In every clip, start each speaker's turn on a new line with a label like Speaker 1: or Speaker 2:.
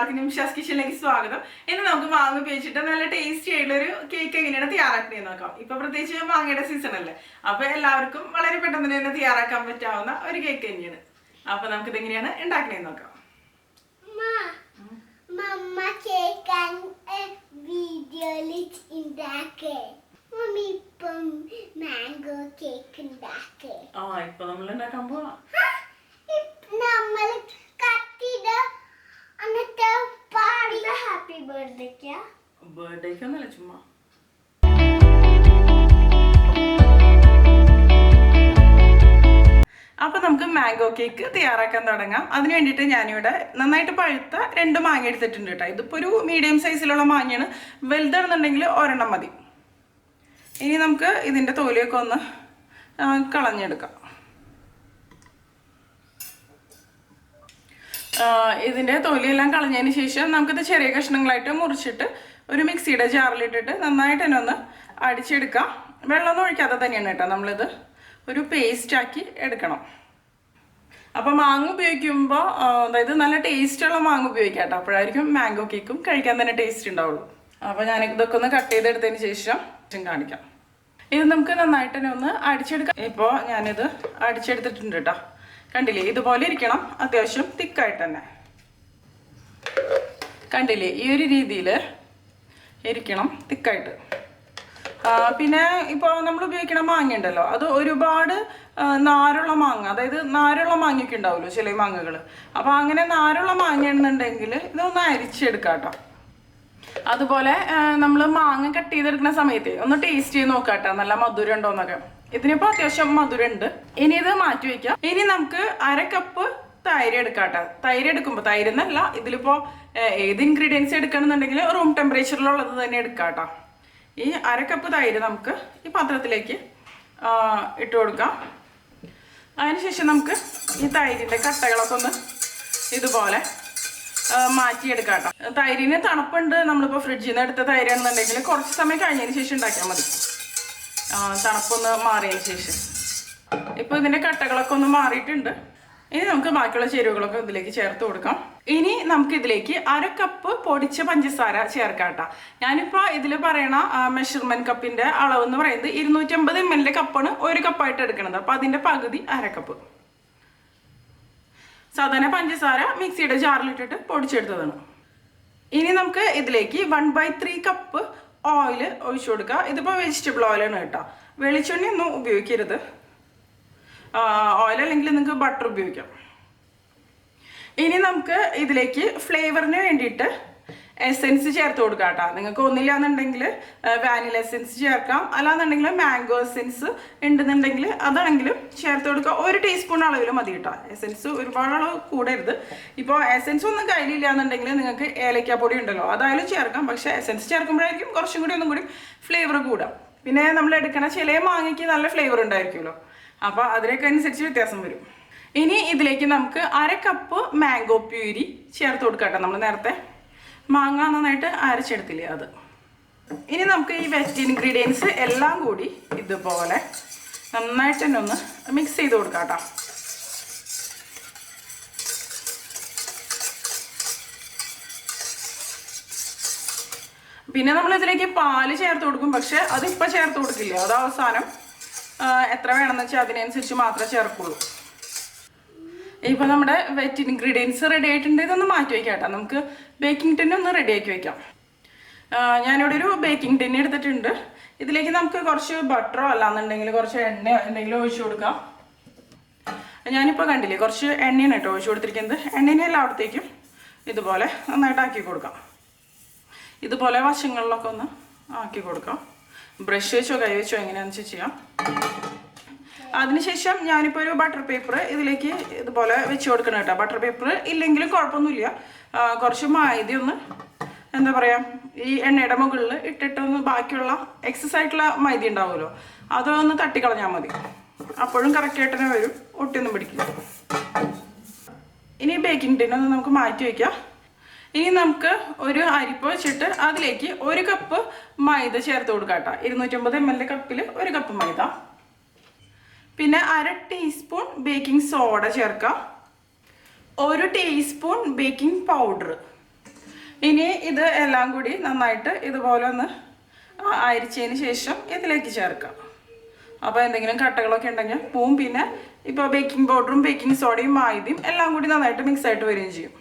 Speaker 1: എല്ലാവർക്കും നിമിഷാസ് കിച്ചണിലേക്ക് സ്വാഗതം. ഇന്ന് നമുക്ക് മാങ്ങ ഉപയോഗിച്ചിട്ട് നല്ല ടേസ്റ്റി ആയിട്ടുള്ള ഒരു കേക്ക് എങ്ങനെയാണ് തയ്യാറാക്കുന്നത് നോക്കാം. ഇപ്പൊ പ്രത്യേകിച്ച് മാങ്ങയുടെ സീസൺ അല്ലേ, അപ്പൊ എല്ലാവർക്കും വളരെ പെട്ടെന്ന് തന്നെ തയ്യാറാക്കാൻ പറ്റാവുന്ന ഒരു കേക്ക് തന്നെയാണ്. അപ്പൊ നമുക്ക് ഇത് എങ്ങനെയാണ് ഉണ്ടാക്കണേന്ന് നോക്കാം. ഇപ്പൊ നമ്മൾ ഉണ്ടാക്കാൻ പോവാ. ബർത്ത്ഡേക്കൊന്നല്ല, ചുമ്മാ അപ്പൊ നമുക്ക് മാംഗോ കേക്ക് തയ്യാറാക്കാൻ തുടങ്ങാം. അതിന് വേണ്ടിയിട്ട് ഞാനിവിടെ നന്നായിട്ട് പഴുത്ത 2 മാങ്ങ എടുത്തിട്ടുണ്ട് കേട്ടോ. ഇതിപ്പോ ഒരു മീഡിയം സൈസിലുള്ള മാങ്ങയാണ്. വലുതാണെന്നുണ്ടെങ്കിൽ ഒരെണ്ണം മതി. ഇനി നമുക്ക് ഇതിന്റെ തോലിയൊക്കെ ഒന്ന് കളഞ്ഞെടുക്കാം. ഇതിന്റെ തൊലിയെല്ലാം കളഞ്ഞതിന് ശേഷം നമുക്കിത് ചെറിയ കഷ്ണങ്ങളായിട്ട് മുറിച്ചിട്ട് ഒരു മിക്സിയുടെ ജാറിലിട്ടിട്ട് നന്നായിട്ട് തന്നെ ഒന്ന് അടിച്ചെടുക്കാം. വെള്ളമൊന്നും ഒഴിക്കാതെ തന്നെയാണ് കേട്ടോ നമ്മളിത് ഒരു പേസ്റ്റ് ആക്കി എടുക്കണം. അപ്പൊ മാങ്ങ ഉപയോഗിക്കുമ്പോൾ അതായത് നല്ല ടേസ്റ്റുള്ള മാങ്ങ ഉപയോഗിക്കാം കേട്ടോ. അപ്പോഴായിരിക്കും മാംഗോ കേക്കും കഴിക്കാൻ തന്നെ ടേസ്റ്റ് ഉണ്ടാവുള്ളൂ. അപ്പൊ ഞാൻ ഇതൊക്കെ ഒന്ന് കട്ട് ചെയ്തെടുത്തതിന് ശേഷം കാണിക്കാം. ഇത് നമുക്ക് നന്നായിട്ട് തന്നെ ഒന്ന് അടിച്ചെടുക്കാം. ഇപ്പോൾ ഞാനിത് അടിച്ചെടുത്തിട്ടുണ്ട് കേട്ടോ. കണ്ടില്ലേ, ഇതുപോലെ ഇരിക്കണം. അത്യാവശ്യം തിക്കായിട്ട് തന്നെ കണ്ടില്ലേ, ഈ ഒരു രീതിയിൽ ഇരിക്കണം, തിക്കായിട്ട്. പിന്നെ ഇപ്പോൾ നമ്മൾ ഉപയോഗിക്കണ മാങ്ങ ഉണ്ടല്ലോ, അത് ഒരുപാട് നാരുള്ള മാങ്ങ, അതായത് നാരുള്ള മാങ്ങയൊക്കെ ഉണ്ടാവുമല്ലോ ചില മാങ്ങകൾ. അപ്പോൾ അങ്ങനെ നാരുള്ള മാങ്ങയാണെന്നുണ്ടെങ്കിൽ ഇതൊന്ന് അരിച്ചെടുക്കാം കേട്ടോ. അതുപോലെ നമ്മൾ മാങ്ങ കട്ട് ചെയ്തെടുക്കുന്ന സമയത്ത് ഒന്ന് ടേസ്റ്റ് ചെയ്ത് നോക്കാം കേട്ടോ, നല്ല മധുരം ഉണ്ടോന്നൊക്കെ. ഇതിനിപ്പോൾ അത്യാവശ്യം മധുരം ഉണ്ട്. ഇനി ഇത് മാറ്റി വയ്ക്കാം. ഇനി നമുക്ക് 1/2 കപ്പ് തൈര് എടുക്കാം കേട്ടോ. തൈര് എടുക്കുമ്പോൾ, തൈര് എന്നല്ല, ഇതിലിപ്പോൾ ഏത് ഇൻഗ്രീഡിയൻസ് എടുക്കണമെന്നുണ്ടെങ്കിൽ റൂം ടെമ്പറേച്ചറിലുള്ളത് തന്നെ എടുക്കാം കേട്ടോ. ഈ 1/2 കപ്പ് തൈര് നമുക്ക് ഈ പാത്രത്തിലേക്ക് ഇട്ട് കൊടുക്കാം. അതിനുശേഷം നമുക്ക് ഈ തൈരിൻ്റെ കട്ടകളൊക്കെ ഒന്ന് ഇതുപോലെ മാറ്റിയെടുക്കാം കേട്ടോ. തൈരിന് തണുപ്പുണ്ട്. നമ്മളിപ്പോൾ ഫ്രിഡ്ജിൽ നിന്ന് എടുത്ത തൈരാണെന്നുണ്ടെങ്കിൽ കുറച്ച് സമയം കഴിഞ്ഞതിന് ശേഷം ഉണ്ടാക്കിയാൽ മതി, തണുപ്പൊന്ന് മാറിയതിന് ശേഷം. ഇപ്പോൾ ഇതിൻ്റെ കട്ടകളൊക്കെ ഒന്ന് മാറിയിട്ടുണ്ട്. ഇനി നമുക്ക് ബാക്കിയുള്ള ചേരുവകളൊക്കെ ഇതിലേക്ക് ചേർത്ത് കൊടുക്കാം. ഇനി നമുക്ക് ഇതിലേക്ക് 1/2 കപ്പ് പൊടിച്ച പഞ്ചസാര ചേർക്കാം കേട്ടോ. ഞാനിപ്പോൾ ഇതിൽ പറയണ മെഷർമെൻറ്റ് കപ്പിൻ്റെ അളവെന്ന് പറയുന്നത് 250 ml കപ്പാണ് 1 കപ്പായിട്ട് എടുക്കുന്നത്. അപ്പോൾ അതിൻ്റെ പകുതി 1/2 കപ്പ്. സാധാരണ പഞ്ചസാര മിക്സിയുടെ ജാറിലിട്ടിട്ട് പൊടിച്ചെടുത്തതാണ്. ഇനി നമുക്ക് ഇതിലേക്ക് 1/3 കപ്പ് ഓയിൽ ഒഴിച്ചു കൊടുക്കുക. ഇതിപ്പോൾ വെജിറ്റബിൾ ഓയിലാണ് കേട്ടോ. വെളിച്ചെണ്ണ ഒന്നും ഉപയോഗിക്കരുത്. ഓയിൽ അല്ലെങ്കിൽ നിങ്ങൾക്ക് ബട്ടർ ഉപയോഗിക്കാം. ഇനി നമുക്ക് ഇതിലേക്ക് ഫ്ലേവറിന് വേണ്ടിയിട്ട് എസെൻസ് ചേർത്ത് കൊടുക്കാം കേട്ടോ. നിങ്ങൾക്ക് ഒന്നില്ല എന്നുണ്ടെങ്കിൽ വാനില എസെൻസ് ചേർക്കാം, അല്ലാന്നുണ്ടെങ്കിൽ മാംഗോ എസെൻസ് ഉണ്ടെന്നുണ്ടെങ്കിൽ അതാണെങ്കിലും ചേർത്ത് കൊടുക്കുക. 1 ടീസ്പൂൺ അളവിൽ മതി കേട്ടോ. എസെൻസ് ഒരുപാട് അളവ് കൂടരുത്. ഇപ്പോൾ എസെൻസ് ഒന്നും കയ്യിലില്ല എന്നുണ്ടെങ്കിൽ നിങ്ങൾക്ക് ഏലക്കാപ്പൊടി ഉണ്ടല്ലോ, അതായാലും ചേർക്കാം. പക്ഷേ എസെൻസ് ചേർക്കുമ്പോഴായിരിക്കും കുറച്ചും കൂടി ഒന്നും കൂടി ഫ്ലേവർ കൂടാം. പിന്നെ നമ്മൾ എടുക്കണ ചില മാങ്ങയ്ക്ക് നല്ല ഫ്ലേവർ ഉണ്ടായിരിക്കുമല്ലോ, അപ്പോൾ അതിനൊക്കെ അനുസരിച്ച് വ്യത്യാസം വരും. ഇനി ഇതിലേക്ക് നമുക്ക് 1/2 കപ്പ് മാംഗോ പ്യൂരി ചേർത്ത് കൊടുക്കാം കേട്ടോ. നമ്മൾ നേരത്തെ മാങ്ങ നന്നായിട്ട് അരച്ചെടുത്തില്ലേ അത്. ഇനി നമുക്ക് ഈ വെറ്റ് ഇൻഗ്രീഡിയൻസ് എല്ലാം കൂടി ഇതുപോലെ നന്നായിട്ട് തന്നെ ഒന്ന് മിക്സ് ചെയ്ത് കൊടുക്കാം കേട്ടോ. പിന്നെ നമ്മൾ ഇതിലേക്ക് പാല് ചേർത്ത് കൊടുക്കും, പക്ഷെ അതിപ്പോൾ ചേർത്ത് കൊടുക്കില്ല. അത് അവസാനം എത്ര വേണമെന്ന് വെച്ചാൽ അതിനനുസരിച്ച് മാത്രമേ ചേർക്കുള്ളൂ. ഇപ്പോൾ നമ്മുടെ വെറ്റ് ഇൻഗ്രീഡിയൻസ് റെഡി ആയിട്ടുണ്ട്. ഇതൊന്ന് മാറ്റി വയ്ക്കാം കേട്ടോ. നമുക്ക് ബേക്കിംഗ് ടിൻ ഒന്ന് റെഡിയാക്കി വയ്ക്കാം. ഞാനിവിടെ ഒരു ബേക്കിംഗ് ടിൻ എടുത്തിട്ടുണ്ട്. ഇതിലേക്ക് നമുക്ക് കുറച്ച് ബട്ടറോ അല്ലാന്നുണ്ടെങ്കിൽ കുറച്ച് എണ്ണയോ എന്തെങ്കിലും ഒഴിച്ചു കൊടുക്കാം. ഞാനിപ്പോൾ കണ്ടില്ലേ, കുറച്ച് എണ്ണയാണ് കേട്ടോ ഒഴിച്ചു കൊടുത്തിരിക്കുന്നത്. എണ്ണേനെ എല്ലായിടത്തേക്കും ഇതുപോലെ നന്നായിട്ട് ആക്കി കൊടുക്കാം. ഇതുപോലെ വശങ്ങളിലൊക്കെ ഒന്ന് ആക്കി കൊടുക്കാം. ബ്രഷ് വെച്ചോ കൈ വെച്ചോ എങ്ങനെയാണെന്ന് വെച്ചാൽ ചെയ്യാം. അതിനുശേഷം ഞാനിപ്പോൾ ഒരു ബട്ടർ പേപ്പർ ഇതിലേക്ക് ഇതുപോലെ വെച്ച് കൊടുക്കണം കേട്ടോ. ബട്ടർ പേപ്പർ ഇല്ലെങ്കിലും കുഴപ്പമൊന്നുമില്ല. കുറച്ച് മൈദയൊന്ന് എന്താ പറയുക, ഈ എണ്ണയുടെ മുകളിൽ ഇട്ടിട്ടൊന്ന് ബാക്കിയുള്ള എക്സസ് ആയിട്ടുള്ള മൈദ ഉണ്ടാവുമല്ലോ, അതൊന്ന് തട്ടിക്കളഞ്ഞാൽ മതി. അപ്പോഴും കറക്റ്റായിട്ട് തന്നെ വരും, ഒട്ടിയൊന്നും പിടിക്കില്ല. ഇനി ബേക്കിംഗ് ടിന്നൊന്ന് നമുക്ക് മാറ്റി വയ്ക്കാം. ഇനി നമുക്ക് ഒരു അരിപ്പ വെച്ചിട്ട് അതിലേക്ക് 1 കപ്പ് മൈദ ചേർത്ത് കൊടുക്കാം കേട്ടോ. 250 ml കപ്പിൽ 1 കപ്പ് മൈദ. പിന്നെ 1/2 ടീസ്പൂൺ ബേക്കിംഗ് സോഡ ചേർക്കാം. 1 ടീസ്പൂൺ ബേക്കിംഗ് പൗഡർ. ഇനി ഇത് എല്ലാം കൂടി നന്നായിട്ട് ഇതുപോലെ ഒന്ന് അരിച്ചതിന് ശേഷം ഇതിലേക്ക് ചേർക്കാം. അപ്പോൾ എന്തെങ്കിലും കട്ടകളൊക്കെ ഉണ്ടെങ്കിൽ പോവും. പിന്നെ ഇപ്പോൾ ബേക്കിംഗ് പൗഡറും ബേക്കിംഗ് സോഡയും മൈദയും എല്ലാം കൂടി നന്നായിട്ട് മിക്സ് ആയിട്ട് വരികയും ചെയ്യും.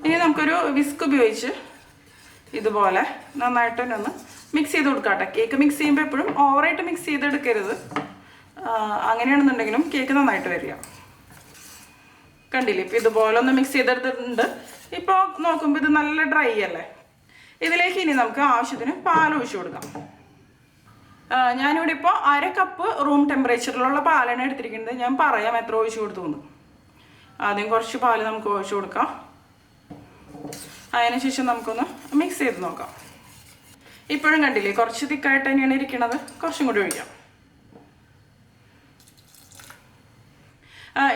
Speaker 1: ഇനി നമുക്കൊരു വിസ്ക് ഉപയോഗിച്ച് ഇതുപോലെ നന്നായിട്ട് തന്നെ ഒന്ന് മിക്സ് ചെയ്ത് കൊടുക്കാട്ടെ. കേക്ക് മിക്സ് ചെയ്യുമ്പോൾ എപ്പോഴും ഓവറായിട്ട് മിക്സ് ചെയ്തെടുക്കരുത്. അങ്ങനെയാണെന്നുണ്ടെങ്കിലും കേക്ക് നന്നായിട്ട് വരിക. കണ്ടില്ലേ, ഇപ്പോൾ ഇതുപോലെ ഒന്ന് മിക്സ് ചെയ്തെടുത്തിട്ടുണ്ട്. ഇപ്പോൾ നോക്കുമ്പോൾ ഇത് നല്ല ഡ്രൈ അല്ലേ. ഇതിലേക്ക് ഇനി നമുക്ക് ആവശ്യത്തിന് പാൽ ഒഴിച്ചു കൊടുക്കാം. ഞാനിവിടെ ഇപ്പോൾ 1/2 കപ്പ് റൂം ടെമ്പറേച്ചറിലുള്ള പാലാണ് എടുത്തിരിക്കുന്നത്. ഞാൻ പറയാം എത്ര ഒഴിച്ചു കൊടുത്തു. ആദ്യം കുറച്ച് പാൽ നമുക്ക് ഒഴിച്ചു കൊടുക്കാം. അതിനുശേഷം നമുക്കൊന്ന് മിക്സ് ചെയ്ത് നോക്കാം. ഇപ്പോഴും കണ്ടില്ലേ, കുറച്ച് തിക്കായിട്ട് തന്നെയാണ് ഇരിക്കുന്നത്. കുറച്ചും കൂടി ഒഴിക്കാം.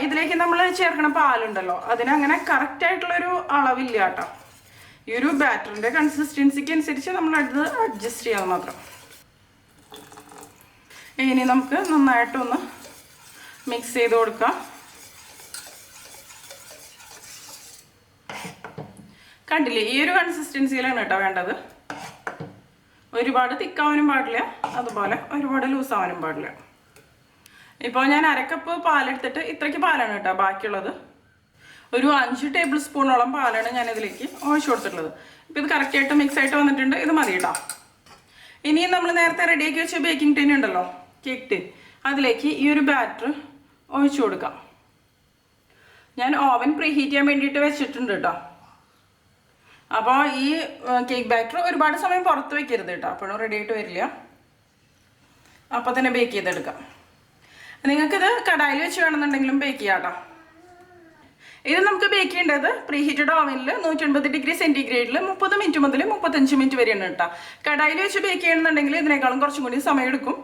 Speaker 1: ഇതിലേക്ക് നമ്മൾ ചേർക്കണ പാലുണ്ടല്ലോ, അതിനങ്ങനെ കറക്റ്റായിട്ടുള്ളൊരു അളവില്ല കേട്ടോ. ഈ ഒരു ബാറ്ററിൻ്റെ കൺസിസ്റ്റൻസിക്ക് അനുസരിച്ച് നമ്മൾ അത് അഡ്ജസ്റ്റ് ചെയ്യാൻ മാത്രം. ഇനി നമുക്ക് നന്നായിട്ടൊന്ന് മിക്സ് ചെയ്ത് കൊടുക്കാം. കണ്ടില്ലേ, ഈ ഒരു കൺസിസ്റ്റൻസിയിലാണ് കേട്ടോ വേണ്ടത്. ഒരുപാട് തിക്കാവാനും പാടില്ല, അതുപോലെ ഒരുപാട് ലൂസാവാനും പാടില്ല. ഇപ്പോൾ ഞാൻ 1/2 കപ്പ് പാലെടുത്തിട്ട് ഇത്രയ്ക്ക് പാലാണ് കേട്ടോ ബാക്കിയുള്ളത്. ഒരു 5 ടേബിൾ സ്പൂണോളം പാലാണ് ഞാൻ ഇതിലേക്ക് ഒഴിച്ചു കൊടുത്തിട്ടുള്ളത്. ഇപ്പോൾ ഇത് കറക്റ്റായിട്ട് മിക്സ് ആയിട്ട് വന്നിട്ടുണ്ട്. ഇത് മതി കേട്ടോ. ഇനിയും നമ്മൾ നേരത്തെ റെഡിയാക്കി വെച്ച ബേക്കിംഗ് ടിൻ ഉണ്ടല്ലോ, കേക്ക് ടിൻ, അതിലേക്ക് ഈ ഒരു ബാറ്റർ ഒഴിച്ചു കൊടുക്കാം. ഞാൻ ഓവൻ പ്രീഹീറ്റ് ചെയ്യാൻ വേണ്ടിയിട്ട് വെച്ചിട്ടുണ്ട് കേട്ടോ. അപ്പോൾ ഈ കേക്ക് ബാറ്റർ ഒരുപാട് സമയം പുറത്ത് വെക്കരുത് കേട്ടോ, അപ്പോഴും റെഡി ആയിട്ട് വരില്ല. അപ്പോൾ തന്നെ ബേക്ക് ചെയ്തെടുക്കാം. നിങ്ങൾക്കിത് കടായിൽ വെച്ച് വേണമെന്നുണ്ടെങ്കിലും ബേക്ക് ചെയ്യാം കേട്ടോ. ഇത് നമുക്ക് ബേക്ക് ചെയ്യേണ്ടത് പ്രീഹീറ്റഡ് ഓവനിൽ 180 ഡിഗ്രി സെൻറ്റിഗ്രേഡിൽ 30 മിനിറ്റ് മുതൽ 35 മിനിറ്റ് വരെയാണ് കേട്ടോ. കടായിൽ വെച്ച് ബേക്ക് ചെയ്യണമെന്നുണ്ടെങ്കിൽ ഇതിനേക്കാളും കുറച്ചും കൂടി സമയം എടുക്കും.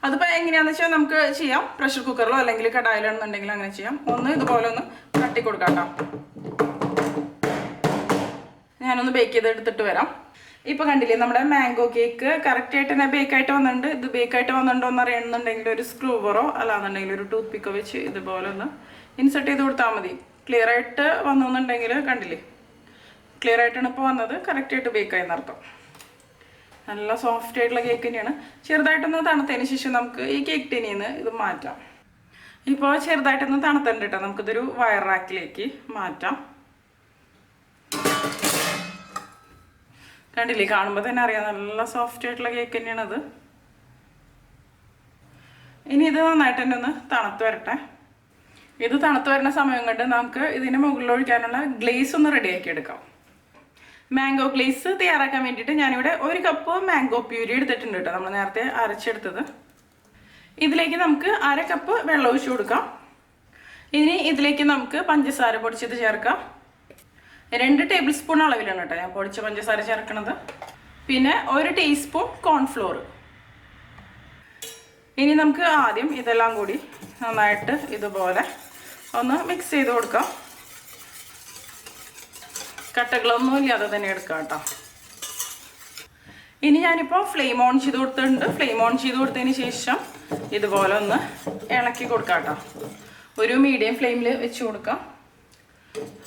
Speaker 1: അതിപ്പോൾ എങ്ങനെയാണെന്ന് വെച്ചാൽ നമുക്ക് ചെയ്യാം. പ്രഷർ കുക്കറിലോ അല്ലെങ്കിൽ കടായിലാണെന്നുണ്ടെങ്കിൽ അങ്ങനെ ചെയ്യാം. ഒന്ന് ഇതുപോലെ ഒന്ന് തട്ടി കൊടുക്കാം കേട്ടോ. ഞാനൊന്ന് ബേക്ക് ചെയ്തെടുത്തിട്ട് വരാം. ഇപ്പോൾ കണ്ടില്ലേ, നമ്മുടെ മാംഗോ കേക്ക് കറക്റ്റായിട്ട് തന്നെ ബേക്കായിട്ട് വന്നിട്ടുണ്ട്. ഇത് ബേക്കായിട്ട് വന്നിട്ടുണ്ടോ എന്ന് അറിയണമെന്നുണ്ടെങ്കിൽ ഒരു സ്ക്രൂവറോ അല്ലാന്നുണ്ടെങ്കിൽ ഒരു ടൂത്ത് പിക്കോ വെച്ച് ഇതുപോലെ ഒന്ന് ഇൻസെർട്ട് ചെയ്ത് കൊടുത്താൽ മതി. ക്ലിയർ ആയിട്ട് വന്നുവെന്നുണ്ടെങ്കിൽ കണ്ടില്ലേ, ക്ലിയർ ആയിട്ടാണ് ഇപ്പോൾ വന്നത്. കറക്റ്റായിട്ട് ബേക്കായി എന്നർത്ഥം. നല്ല സോഫ്റ്റ് ആയിട്ടുള്ള കേക്ക് തന്നെയാണ്. ചെറുതായിട്ടൊന്ന് തണുത്തതിന് ശേഷം നമുക്ക് ഈ കേക്ക് ടിന്നിൽ നിന്ന് ഇത് മാറ്റാം. ഇപ്പോൾ ചെറുതായിട്ടൊന്ന് തണുത്തുണ്ട് കേട്ടോ. നമുക്കിതൊരു വയർ റാക്കിലേക്ക് മാറ്റാം. കണ്ടില്ലേ, കാണുമ്പോൾ തന്നെ അറിയാം നല്ല സോഫ്റ്റ് ആയിട്ടുള്ള കേക്ക് തന്നെയാണത്. ഇനി ഇത് നന്നായിട്ട് തന്നെ ഒന്ന് തണുത്ത് വരട്ടെ. ഇത് തണുത്ത് വരുന്ന സമയം കൊണ്ട് നമുക്ക് ഇതിന് മുകളിൽ ഒഴിക്കാനുള്ള ഗ്ലേസ് ഒന്ന് റെഡിയാക്കി എടുക്കാം. മാംഗോ ഗ്ലേസ് തയ്യാറാക്കാൻ വേണ്ടിയിട്ട് ഞാനിവിടെ 1 കപ്പ് മാംഗോ പ്യൂരി എടുത്തിട്ടുണ്ട് കേട്ടോ, നമ്മൾ നേരത്തെ അരച്ചെടുത്തത്. ഇതിലേക്ക് നമുക്ക് 1/2 കപ്പ് വെള്ളം ഒഴിച്ചു കൊടുക്കാം. ഇനി ഇതിലേക്ക് നമുക്ക് പഞ്ചസാര പൊടിച്ചത് ചേർക്കാം. 2 ടേബിൾ സ്പൂൺ അളവിലാണ് കേട്ടോ ഞാൻ പൊടിച്ച പഞ്ചസാര ചേർക്കണത്. പിന്നെ 1 ടീസ്പൂൺ കോൺഫ്ലോർ. ഇനി നമുക്ക് ആദ്യം ഇതെല്ലാം കൂടി നന്നായിട്ട് ഇതുപോലെ ഒന്ന് മിക്സ് ചെയ്ത് കൊടുക്കാം. കട്ടകളൊന്നും ഇല്ലാതെ തന്നെ എടുക്കാം കേട്ടോ. ഇനി ഞാനിപ്പോൾ ഫ്ലെയിം ഓൺ ചെയ്ത് കൊടുത്തിട്ടുണ്ട്. ഫ്ലെയിം ഓൺ ചെയ്ത് കൊടുത്തതിന് ശേഷം ഇതുപോലെ ഒന്ന് ഇളക്കി കൊടുക്കാം കേട്ടോ. ഒരു മീഡിയം ഫ്ലെയിമിൽ വെച്ച് കൊടുക്കാം.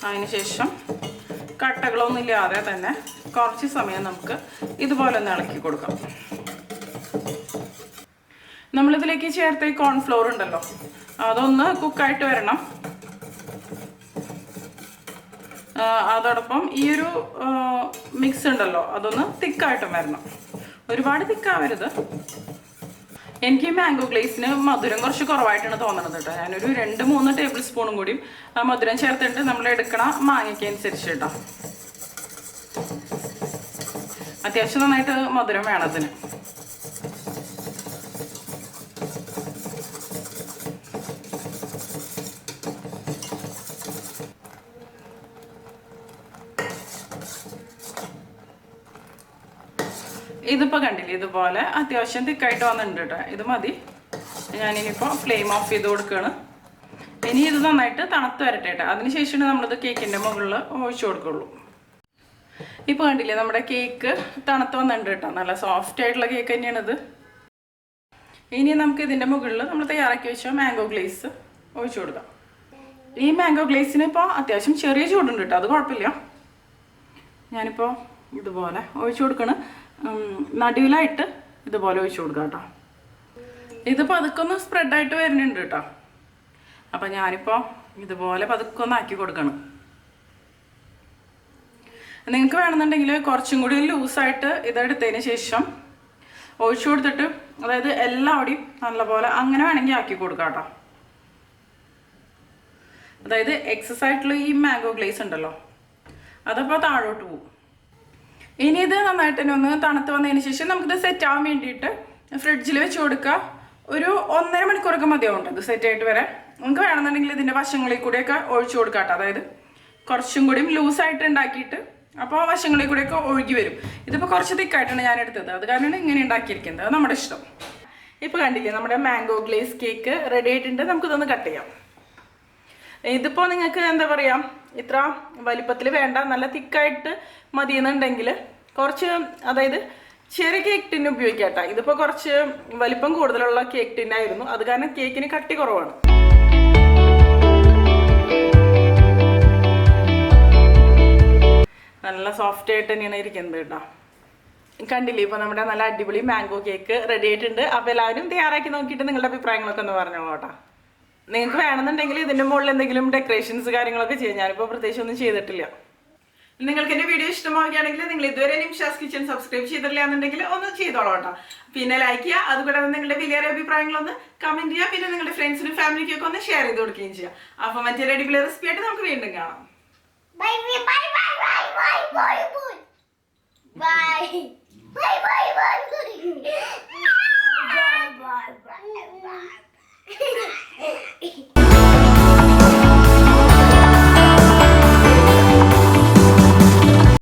Speaker 1: അതിനുശേഷം കട്ടകളൊന്നും ഇല്ലാതെ തന്നെ കുറച്ച് സമയം നമുക്ക് ഇതുപോലെ ഒന്ന് ഇളക്കി കൊടുക്കാം. നമ്മളിതിലേക്ക് ചേർത്ത ഈ കോൺഫ്ലോർ ഉണ്ടല്ലോ, അതൊന്ന് കുക്കായിട്ട് വരണം. അതോടൊപ്പം ഈ ഒരു മിക്സ് ഉണ്ടല്ലോ, അതൊന്ന് തിക്കായിട്ടും വരണം. ഒരുപാട് തിക്കാവരുത്. എനിക്ക് മാംഗോ ഗ്ലേസിന് മധുരം കുറച്ച് കുറവായിട്ടാണ് തോന്നുന്നത് കേട്ടോ. ഞാനൊരു 2-3 ടേബിൾ സ്പൂണും കൂടി മധുരം ചേർത്തിട്ട് നമ്മൾ എടുക്കണ മാങ്ങയ്ക്ക് അനുസരിച്ച് കേട്ടോ. അത്യാവശ്യം നന്നായിട്ട് മധുരം വേണം അതിന്. ഇതിപ്പോൾ കണ്ടില്ലേ, ഇതുപോലെ അത്യാവശ്യം തിക്കായിട്ട് വന്നിട്ടുണ്ട് കേട്ടോ. ഇത് മതി. ഞാനിനിപ്പോൾ ഫ്ലെയിം ഓഫ് ചെയ്ത് കൊടുക്കുകയാണ്. ഇനി ഇത് നന്നായിട്ട് തണുത്ത് വരട്ടെ കേട്ടോ. അതിനുശേഷമാണ് നമ്മളിത് കേക്കിൻ്റെ മുകളിൽ ഒഴിച്ചു കൊടുക്കുള്ളൂ. ഇപ്പോൾ കണ്ടില്ലേ, നമ്മുടെ കേക്ക് തണുത്ത് വന്നിട്ടുണ്ട് കേട്ടോ. നല്ല സോഫ്റ്റ് ആയിട്ടുള്ള കേക്ക് തന്നെയാണിത്. ഇനി നമുക്ക് ഇതിൻ്റെ മുകളിൽ നമ്മൾ തയ്യാറാക്കി വെച്ച മാംഗോ ഗ്ലേസ് ഒഴിച്ചു കൊടുക്കാം. ഈ മാംഗോ ഗ്ലേസിന് ഇപ്പോൾ അത്യാവശ്യം ചെറിയ ചൂടുണ്ട് കേട്ടോ, അത് കുഴപ്പമില്ല. ഞാനിപ്പോൾ ഇതുപോലെ ഒഴിച്ചു കൊടുക്കണം. നടുവിലായിട്ട് ഇതുപോലെ ഒഴിച്ചു കൊടുക്കാം കേട്ടോ. ഇതിപ്പോൾ അതൊക്കെ സ്പ്രെഡായിട്ട് വരുന്നുണ്ട് കേട്ടോ. അപ്പം ഞാനിപ്പോൾ ഇതുപോലെ പതുക്കെ ഒന്ന് ആക്കി കൊടുക്കണം. നിങ്ങൾക്ക് വേണമെന്നുണ്ടെങ്കിൽ കുറച്ചും കൂടി ലൂസായിട്ട് ഇതെടുത്തതിന് ശേഷം ഒഴിച്ചു കൊടുത്തിട്ട്, അതായത് എല്ലാവിടെയും നല്ലപോലെ അങ്ങനെ വേണമെങ്കിൽ ആക്കി കൊടുക്കാം കേട്ടോ. അതായത് എക്സസ് ആയിട്ടുള്ള ഈ മാംഗോ ഗ്ലേസ് ഉണ്ടല്ലോ, അതപ്പോൾ താഴോട്ട് പോകും. ഇനി ഇത് നന്നായിട്ട് തന്നെ ഒന്ന് തണുത്ത് വന്നതിന് ശേഷം നമുക്കിത് സെറ്റ് ആവാൻ വേണ്ടിയിട്ട് ഫ്രിഡ്ജിൽ വെച്ച് കൊടുക്കുക. ഒരു 1.5 മണിക്കൂറൊക്കെ മതിയാവും ഇത് സെറ്റ് ആയിട്ട് വരെ. നിങ്ങൾക്ക് വേണമെന്നുണ്ടെങ്കിൽ ഇതിൻ്റെ വശങ്ങളിൽ കൂടെയൊക്കെ ഒഴിച്ചു കൊടുക്കാം കേട്ടോ. അതായത് കുറച്ചും കൂടിയും ലൂസായിട്ട് ഉണ്ടാക്കിയിട്ട് അപ്പോൾ വശങ്ങളിൽ കൂടെയൊക്കെ ഒഴുകി വരും. ഇതിപ്പോൾ കുറച്ച് തിക്കായിട്ടാണ് ഞാൻ എടുത്തത്, അത് കാരണമാണ് ഇങ്ങനെ ഉണ്ടാക്കിയിരിക്കുന്നത്. അത് നമ്മുടെ ഇഷ്ടം. ഇപ്പോൾ കണ്ടില്ലേ, നമ്മുടെ മാംഗോ ഗ്ലേസ് കേക്ക് റെഡി ആയിട്ടുണ്ട്. നമുക്കിതൊന്ന് കട്ട് ചെയ്യാം. ഇതിപ്പോൾ നിങ്ങൾക്ക് എന്താ പറയുക, ഇത്ര വലിപ്പത്തിൽ വേണ്ട, നല്ല തിക്കായിട്ട് മതിയെന്നുണ്ടെങ്കിൽ കുറച്ച്, അതായത് ചെറിയ കേക്ക് ടിന്ന് ഉപയോഗിക്കാം കേട്ടോ. ഇതിപ്പോൾ കുറച്ച് വലിപ്പം കൂടുതലുള്ള കേക്ക് ടിന്നായിരുന്നു, അത് കാരണം കേക്കിന് കട്ടി കുറവാണ്. നല്ല സോഫ്റ്റ് ആയിട്ട് തന്നെയാണ് ഇരിക്കുന്നത് കേട്ടോ. കണ്ടില്ലേ, ഇപ്പോൾ നമ്മുടെ നല്ല അടിപൊളി മാംഗോ കേക്ക് റെഡി ആയിട്ടുണ്ട്. അപ്പോൾ എല്ലാവരും തയ്യാറാക്കി നോക്കിയിട്ട് നിങ്ങളുടെ അഭിപ്രായങ്ങളൊക്കെ ഒന്ന് പറഞ്ഞോളൂ കേട്ടോ. നിങ്ങൾക്ക് വേണമെന്നുണ്ടെങ്കിൽ ഇതിൻ്റെ മുകളിൽ എന്തെങ്കിലും ഡെക്കറേഷൻസ് കാര്യങ്ങളൊക്കെ ചെയ്യാം. ഞാനിപ്പോൾ പ്രത്യേകിച്ച് ഒന്നും ചെയ്തിട്ടില്ല. നിങ്ങൾക്ക് എൻ്റെ വീഡിയോ ഇഷ്ടമാവുകയാണെങ്കിൽ നിങ്ങൾ ഇതുവരെ നിംഷാസ് കിച്ചൺ സബ്സ്ക്രൈബ് ചെയ്തിട്ടില്ല എന്നുണ്ടെങ്കിൽ ഒന്ന് ചെയ്തോളൂ കേട്ടോ. പിന്നെ ലൈക്ക് ചെയ്യുക, അതുകൂടാതെ നിങ്ങളുടെ വലിയ അഭിപ്രായങ്ങളൊന്ന് കമൻറ്റ് ചെയ്യുക. പിന്നെ നിങ്ങളുടെ ഫ്രണ്ട്സിനും ഫാമിലിക്കും ഒക്കെ ഒന്ന് ഷെയർ ചെയ്ത് കൊടുക്കുകയും ചെയ്യുക. അപ്പോൾ മറ്റൊരു അടിപൊളി റെസിപ്പി ആയിട്ട് നമുക്ക് വീണ്ടും കാണാം.
Speaker 2: Bye bye bye bye bye bye bye bye bye bye bye bye bye bye bye